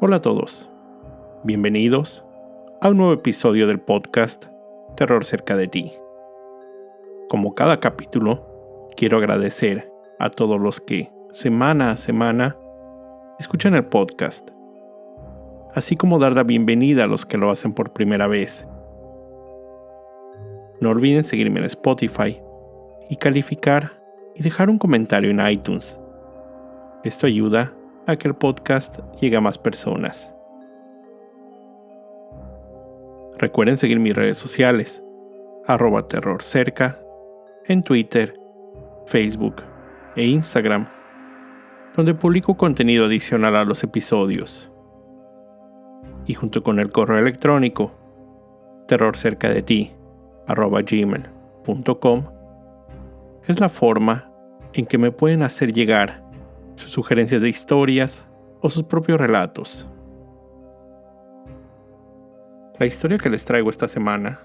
Hola a todos, bienvenidos a un nuevo episodio del podcast Terror cerca de ti. Como cada capítulo, quiero agradecer a todos los que, semana a semana, escuchan el podcast, así como dar la bienvenida a los que lo hacen por primera vez. No olviden seguirme en Spotify y calificar y dejar un comentario en iTunes. Esto ayuda a que el podcast llegue a más personas. Recuerden seguir mis redes sociales, @terrorcerca, en Twitter, Facebook e Instagram, donde publico contenido adicional a los episodios. Y junto con el correo electrónico, terrorcercadeti@gmail.com, es la forma en que me pueden hacer llegar sus sugerencias de historias o sus propios relatos. La historia que les traigo esta semana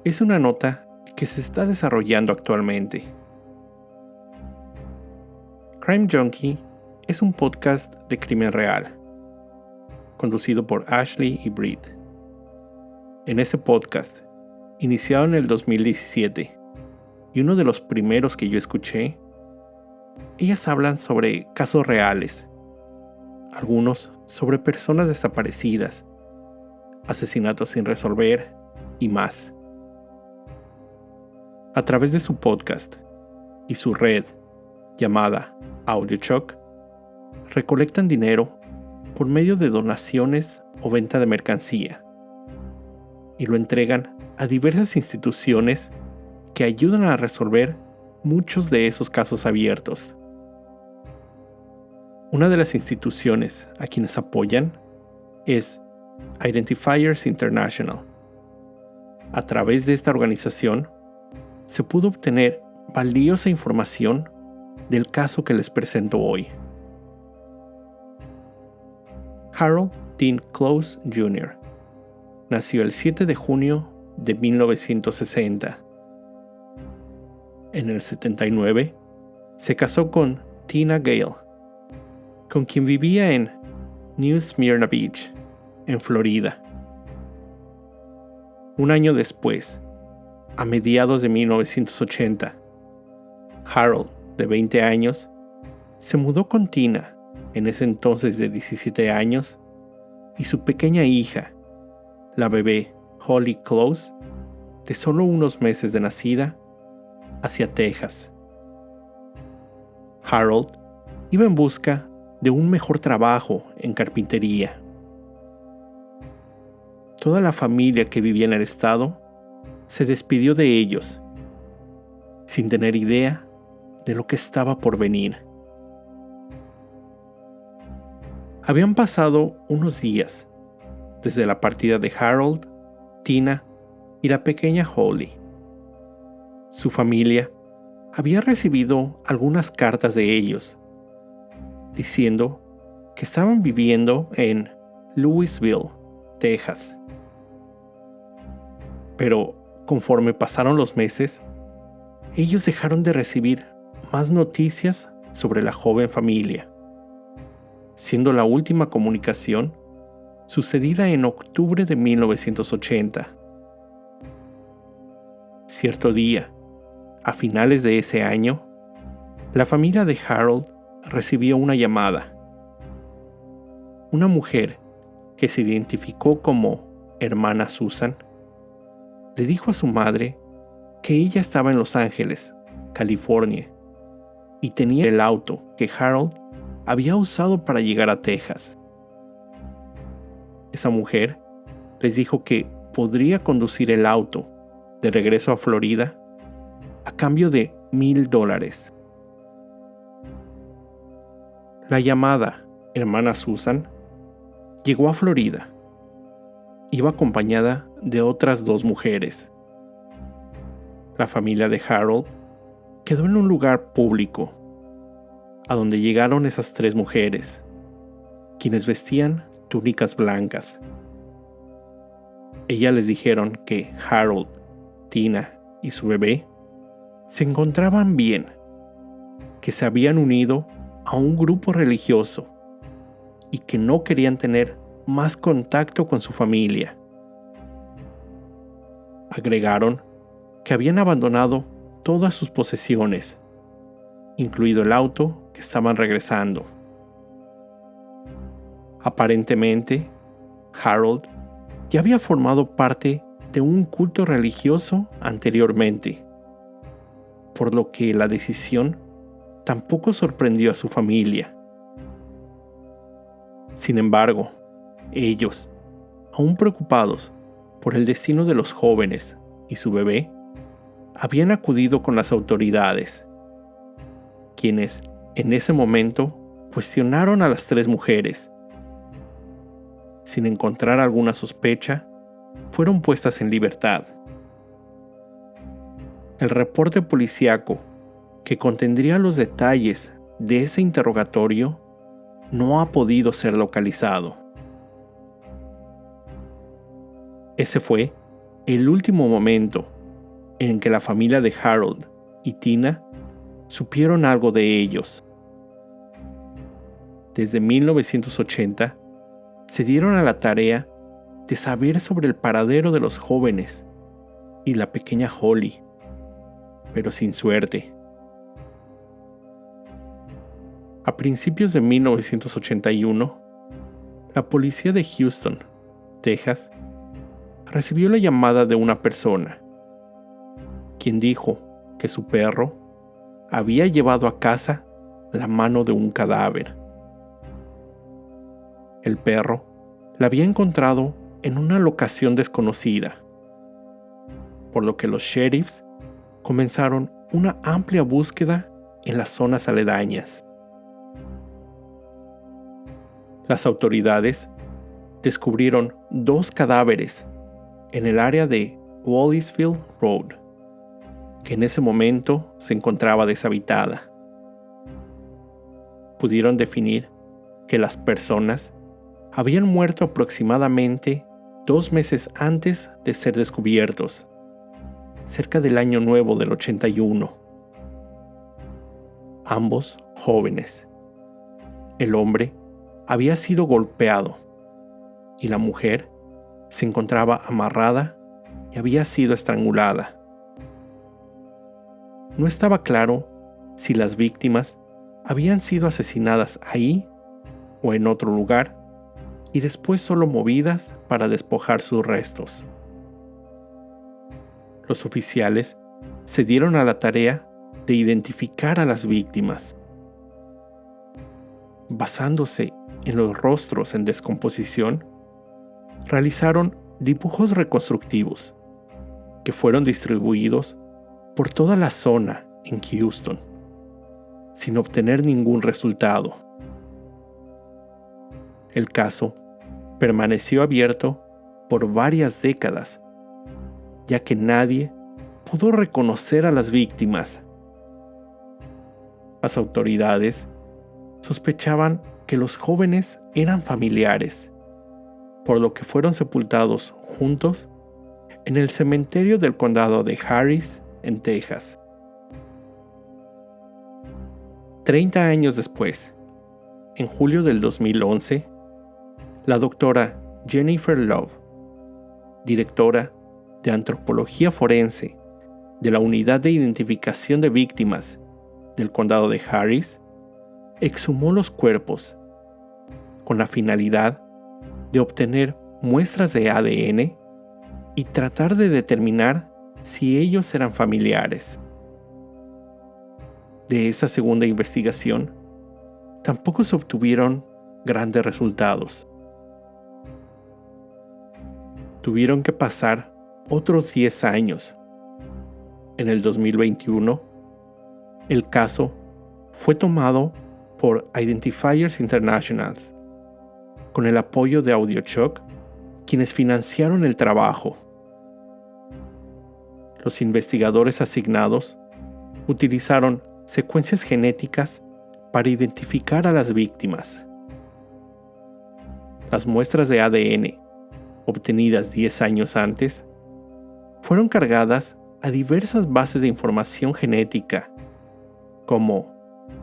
es una nota que se está desarrollando actualmente. Crime Junkie es un podcast de crimen real, conducido por Ashley y Britt. En ese podcast, iniciado en el 2017, y uno de los primeros que yo escuché, ellas hablan sobre casos reales, algunos sobre personas desaparecidas, asesinatos sin resolver y más. A través de su podcast y su red llamada AudioChuck, recolectan dinero por medio de donaciones o venta de mercancía y lo entregan a diversas instituciones que ayudan a resolver muchos de esos casos abiertos. Una de las instituciones a quienes apoyan es Identifiers International. A través de esta organización se pudo obtener valiosa información del caso que les presento hoy. Harold Dean Close Jr. nació el 7 de junio de 1960. En el 79 se casó con Tina Gale, con quien vivía en New Smyrna Beach, en Florida. Un año después, a mediados de 1980, Harold, de 20 años, se mudó con Tina, en ese entonces de 17 años, y su pequeña hija, la bebé Holly Close, de solo unos meses de nacida, hacia Texas. Harold iba en busca de un mejor trabajo en carpintería. Toda la familia que vivía en el estado se despidió de ellos, sin tener idea de lo que estaba por venir. Habían pasado unos días desde la partida de Harold, Tina y la pequeña Holly. Su familia había recibido algunas cartas de ellos, diciendo que estaban viviendo en Louisville, Texas. Pero conforme pasaron los meses, ellos dejaron de recibir más noticias sobre la joven familia, siendo la última comunicación sucedida en octubre de 1980. Cierto día, a finales de ese año, la familia de Harold recibió una llamada. Una mujer que se identificó como hermana Susan le dijo a su madre que ella estaba en Los Ángeles, California, y tenía el auto que Harold había usado para llegar a Texas. Esa mujer les dijo que podría conducir el auto de regreso a Florida a cambio de $1,000. La llamada hermana Susan llegó a Florida. Iba acompañada de otras 2 mujeres. La familia de Harold quedó en un lugar público, a donde llegaron esas 3 mujeres, quienes vestían túnicas blancas. Ellas les dijeron que Harold, Tina y su bebé se encontraban bien, que se habían unido a un grupo religioso y que no querían tener más contacto con su familia. Agregaron que habían abandonado todas sus posesiones, incluido el auto que estaban regresando. Aparentemente, Harold ya había formado parte de un culto religioso anteriormente, por lo que la decisión tampoco sorprendió a su familia. Sin embargo, ellos, aún preocupados por el destino de los jóvenes y su bebé, habían acudido con las autoridades, quienes en ese momento cuestionaron a las 3 mujeres. Sin encontrar alguna sospecha, fueron puestas en libertad. El reporte policíaco, que contendría los detalles de ese interrogatorio, no ha podido ser localizado. Ese fue el último momento en que la familia de Harold y Tina supieron algo de ellos. Desde 1980, se dieron a la tarea de saber sobre el paradero de los jóvenes y la pequeña Holly, pero sin suerte. A principios de 1981, la policía de Houston, Texas, recibió la llamada de una persona, quien dijo que su perro había llevado a casa la mano de un cadáver. El perro la había encontrado en una locación desconocida, por lo que los sheriffs comenzaron una amplia búsqueda en las zonas aledañas. Las autoridades descubrieron 2 cadáveres en el área de Wallisville Road, que en ese momento se encontraba deshabitada. Pudieron definir que las personas habían muerto aproximadamente 2 meses antes de ser descubiertos, cerca del año nuevo del 81. Ambos jóvenes. El hombre había sido golpeado y la mujer se encontraba amarrada y había sido estrangulada. No estaba claro si las víctimas habían sido asesinadas ahí o en otro lugar y después solo movidas para despojar sus restos. Los oficiales se dieron a la tarea de identificar a las víctimas. Basándose en los rostros en descomposición, realizaron dibujos reconstructivos que fueron distribuidos por toda la zona en Houston, sin obtener ningún resultado. El caso permaneció abierto por varias décadas, ya que nadie pudo reconocer a las víctimas. Las autoridades sospechaban que los jóvenes eran familiares, por lo que fueron sepultados juntos en el cementerio del condado de Harris, en Texas. 30 años después, en julio del 2011, la doctora Jennifer Love, directora de Antropología Forense de la Unidad de Identificación de Víctimas del condado de Harris, exhumó los cuerpos con la finalidad de obtener muestras de ADN y tratar de determinar si ellos eran familiares. De esa segunda investigación, tampoco se obtuvieron grandes resultados. Tuvieron que pasar otros 10 años. En el 2021, el caso fue tomado por Identifiers International, con el apoyo de AudioShock, quienes financiaron el trabajo. Los investigadores asignados utilizaron secuencias genéticas para identificar a las víctimas. Las muestras de ADN, obtenidas 10 años antes, fueron cargadas a diversas bases de información genética, como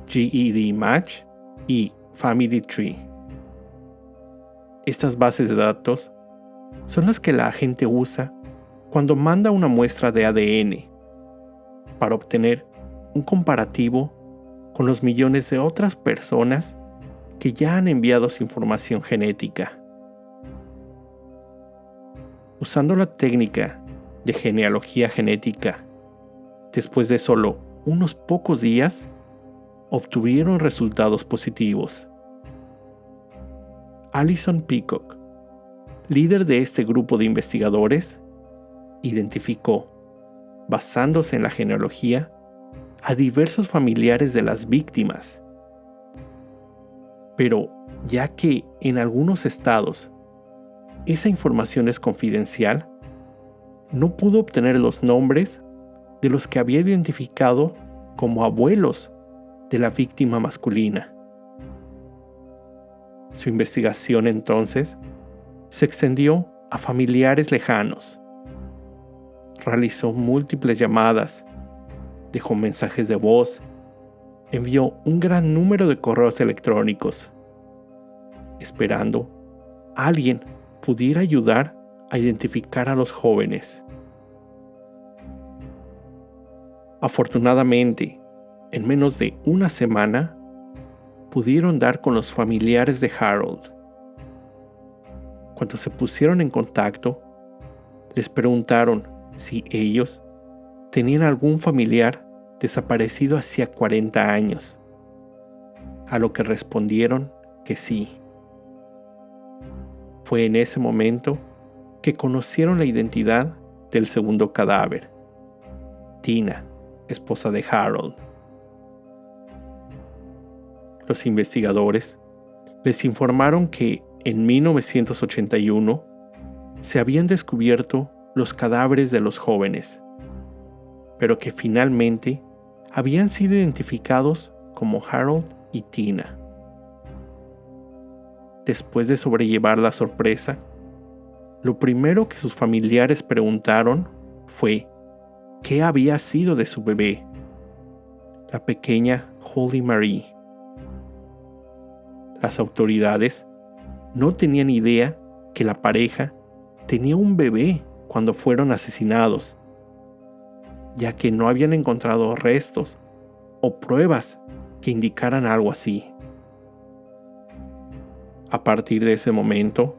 GED Match y Family Tree, Estas bases de datos son las que la agente usa cuando manda una muestra de ADN para obtener un comparativo con los millones de otras personas que ya han enviado su información genética. Usando la técnica de genealogía genética, después de solo unos pocos días, obtuvieron resultados positivos. Alison Peacock, líder de este grupo de investigadores, identificó, basándose en la genealogía, a diversos familiares de las víctimas. Pero, ya que en algunos estados esa información es confidencial, no pudo obtener los nombres de los que había identificado como abuelos de la víctima masculina. Su investigación entonces se extendió a familiares lejanos. Realizó múltiples llamadas, dejó mensajes de voz, envió un gran número de correos electrónicos, esperando alguien pudiera ayudar a identificar a los jóvenes. Afortunadamente, en menos de una semana, pudieron dar con los familiares de Harold. Cuando se pusieron en contacto, les preguntaron si ellos tenían algún familiar desaparecido hacía 40 años, a lo que respondieron que sí. Fue en ese momento que conocieron la identidad del segundo cadáver, Tina, esposa de Harold. Los investigadores les informaron que en 1981 se habían descubierto los cadáveres de los jóvenes, pero que finalmente habían sido identificados como Harold y Tina. Después de sobrellevar la sorpresa, lo primero que sus familiares preguntaron fue qué había sido de su bebé, la pequeña Holly Marie. Las autoridades no tenían idea que la pareja tenía un bebé cuando fueron asesinados, ya que no habían encontrado restos o pruebas que indicaran algo así. A partir de ese momento,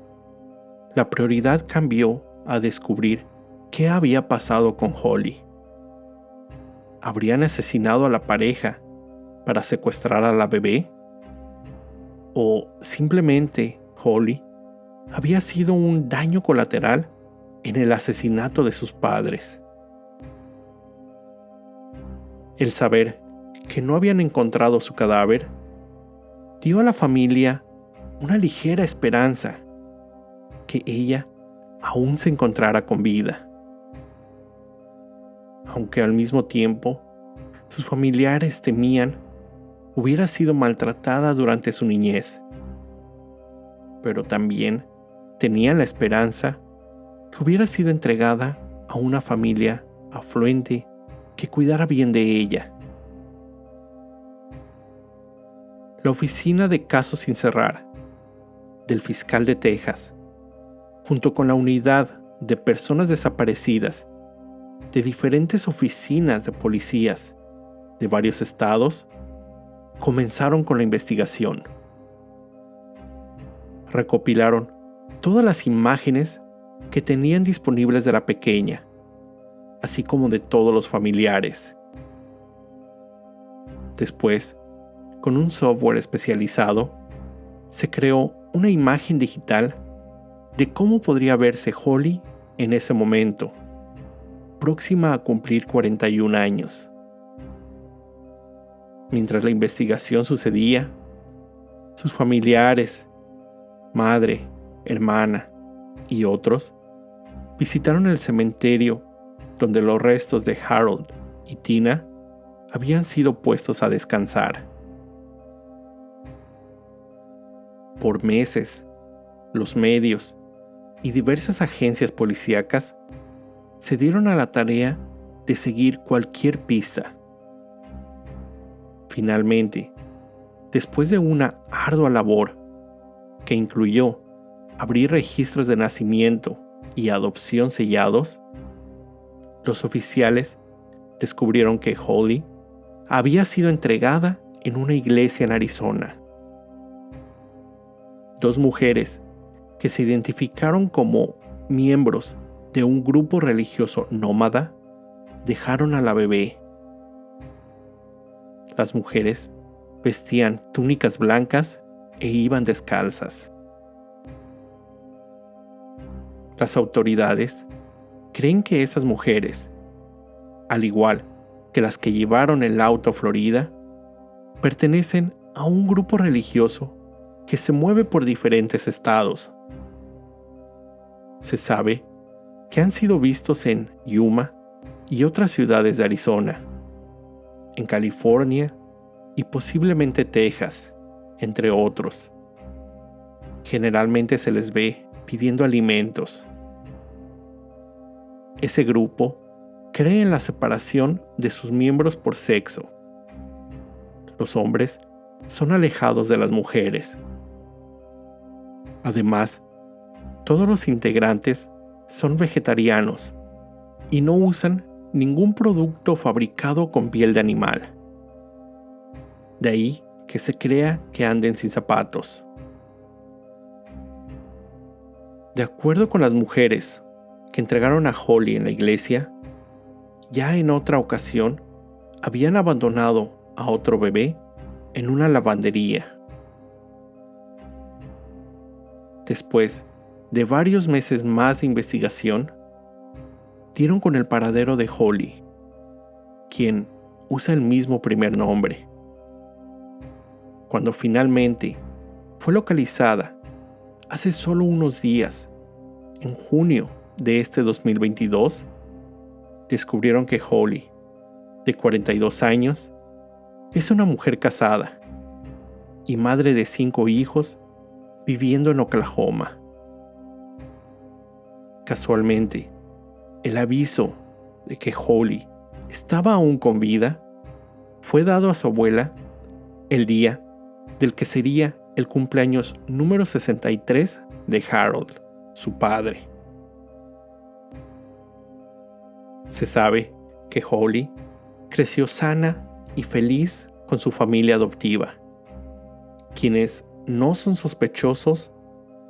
la prioridad cambió a descubrir qué había pasado con Holly. ¿Habrían asesinado a la pareja para secuestrar a la bebé? ¿O simplemente Holly había sido un daño colateral en el asesinato de sus padres? El saber que no habían encontrado su cadáver dio a la familia una ligera esperanza que ella aún se encontrara con vida. Aunque al mismo tiempo sus familiares temían hubiera sido maltratada durante su niñez, pero también tenían la esperanza que hubiera sido entregada a una familia afluente que cuidara bien de ella. La oficina de casos sin cerrar del fiscal de Texas, junto con la unidad de personas desaparecidas de diferentes oficinas de policías de varios estados, comenzaron con la investigación. Recopilaron todas las imágenes que tenían disponibles de la pequeña, así como de todos los familiares. Después, con un software especializado, se creó una imagen digital de cómo podría verse Holly en ese momento, próxima a cumplir 41 años. Mientras la investigación sucedía, sus familiares, madre, hermana y otros visitaron el cementerio donde los restos de Harold y Tina habían sido puestos a descansar. Por meses, los medios y diversas agencias policíacas se dieron a la tarea de seguir cualquier pista. Finalmente, después de una ardua labor que incluyó abrir registros de nacimiento y adopción sellados, los oficiales descubrieron que Holly había sido entregada en una iglesia en Arizona. 2 mujeres que se identificaron como miembros de un grupo religioso nómada dejaron a la bebé. Las mujeres vestían túnicas blancas e iban descalzas. Las autoridades creen que esas mujeres, al igual que las que llevaron el auto a Florida, pertenecen a un grupo religioso que se mueve por diferentes estados. Se sabe que han sido vistos en Yuma y otras ciudades de Arizona, en California y posiblemente Texas, entre otros. Generalmente se les ve pidiendo alimentos. Ese grupo cree en la separación de sus miembros por sexo. Los hombres son alejados de las mujeres. Además, todos los integrantes son vegetarianos y no usan ningún producto fabricado con piel de animal. De ahí que se crea que anden sin zapatos. De acuerdo con las mujeres que entregaron a Holly en la iglesia, ya en otra ocasión habían abandonado a otro bebé en una lavandería. Después de varios meses más de investigación, dieron con el paradero de Holly, quien usa el mismo primer nombre. Cuando finalmente fue localizada hace solo unos días, en junio de este 2022, descubrieron que Holly, de 42 años, es una mujer casada y madre de 5 hijos viviendo en Oklahoma. Casualmente, el aviso de que Holly estaba aún con vida fue dado a su abuela el día del que sería el cumpleaños número 63 de Harold, su padre. Se sabe que Holly creció sana y feliz con su familia adoptiva, quienes no son sospechosos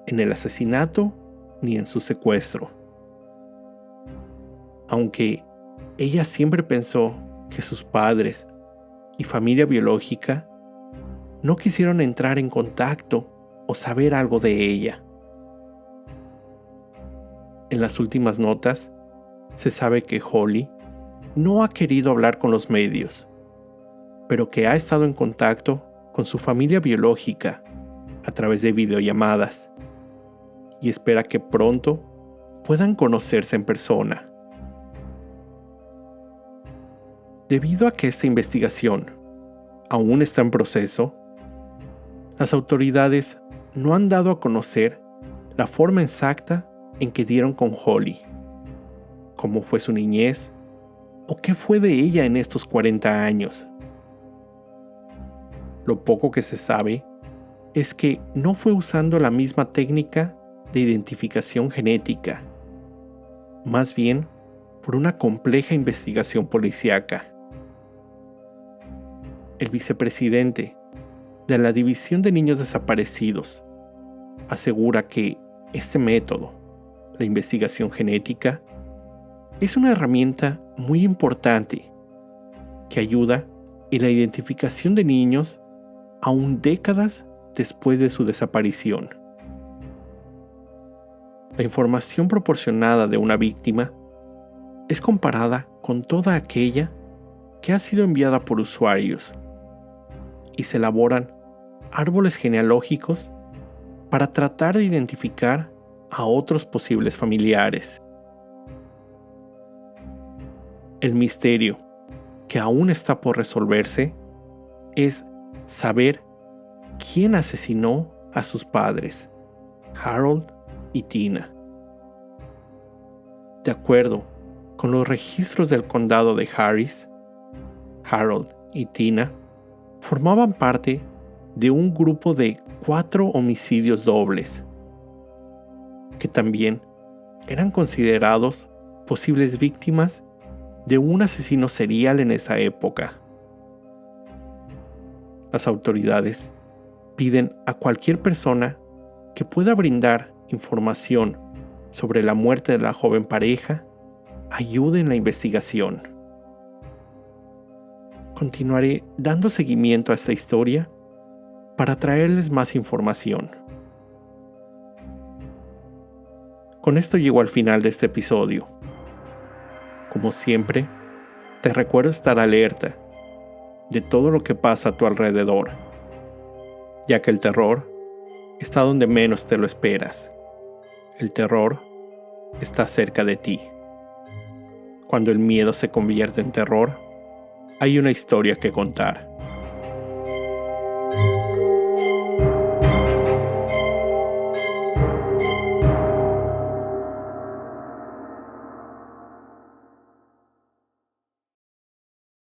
en el asesinato ni en su secuestro. Aunque ella siempre pensó que sus padres y familia biológica no quisieron entrar en contacto o saber algo de ella. En las últimas notas, se sabe que Holly no ha querido hablar con los medios, pero que ha estado en contacto con su familia biológica a través de videollamadas y espera que pronto puedan conocerse en persona. Debido a que esta investigación aún está en proceso, las autoridades no han dado a conocer la forma exacta en que dieron con Holly, cómo fue su niñez o qué fue de ella en estos 40 años. Lo poco que se sabe es que no fue usando la misma técnica de identificación genética, más bien por una compleja investigación policíaca. El vicepresidente de la División de Niños Desaparecidos asegura que este método, la investigación genética, es una herramienta muy importante que ayuda en la identificación de niños aún décadas después de su desaparición. La información proporcionada de una víctima es comparada con toda aquella que ha sido enviada por usuarios y se elaboran árboles genealógicos para tratar de identificar a otros posibles familiares. El misterio que aún está por resolverse es saber quién asesinó a sus padres, Harold y Tina. De acuerdo con los registros del condado de Harris, Harold y Tina formaban parte de un grupo de 4 homicidios dobles. que también eran considerados posibles víctimas de un asesino serial en esa época. Las autoridades piden a cualquier persona que pueda brindar información sobre la muerte de la joven pareja ayude en la investigación. Continuaré dando seguimiento a esta historia para traerles más información. Con esto llego al final de este episodio. Como siempre, te recuerdo estar alerta de todo lo que pasa a tu alrededor, ya que el terror está donde menos te lo esperas. El terror está cerca de ti. Cuando el miedo se convierte en terror, hay una historia que contar.